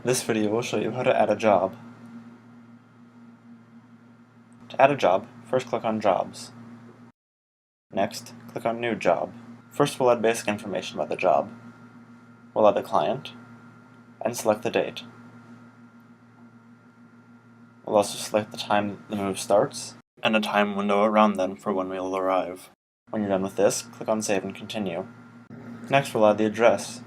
This video will show you how to add a job. To add a job, first click on Jobs. Next, click on New Job. First we'll add basic information about the job. We'll add the client, and select the date. We'll also select the time the move starts, and a time window around then for when we will arrive. When you're done with this, click on Save and Continue. Next we'll add the address.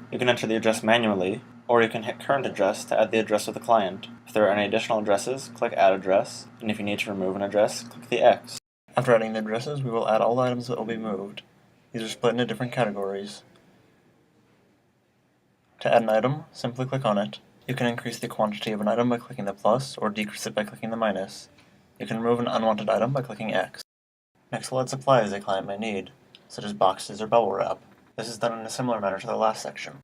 You can enter the address manually, or you can hit Current Address to add the address of the client. If there are any additional addresses, click Add Address, and if you need to remove an address, click the X. After adding the addresses, we will add all the items that will be moved. These are split into different categories. To add an item, simply click on it. You can increase the quantity of an item by clicking the plus, or decrease it by clicking the minus. You can remove an unwanted item by clicking X. Next we'll add supplies a client may need, such as boxes or bubble wrap. This is done in a similar manner to the last section.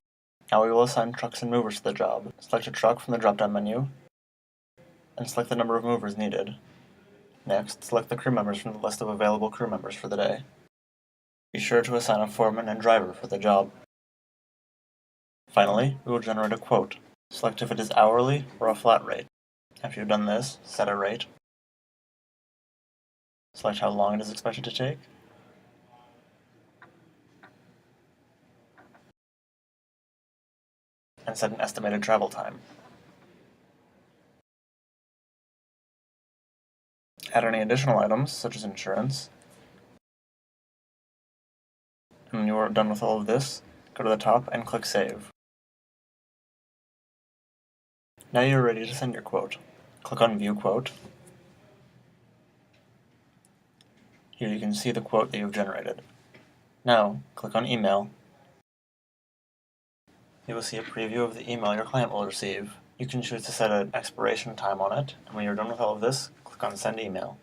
Now we will assign trucks and movers to the job. Select a truck from the drop-down menu, and select the number of movers needed. Next, select the crew members from the list of available crew members for the day. Be sure to assign a foreman and driver for the job. Finally, we will generate a quote. Select if it is hourly or a flat rate. After you've done this, set a rate. Select how long it is expected to take. And set an estimated travel time. Add any additional items, such as insurance. And when you are done with all of this, go to the top and click Save. Now you are ready to send your quote. Click on View Quote. Here you can see the quote that you have generated. Now, click on Email. You will see a preview of the email your client will receive. You can choose to set an expiration time on it, and when you're done with all of this, click on Send Email.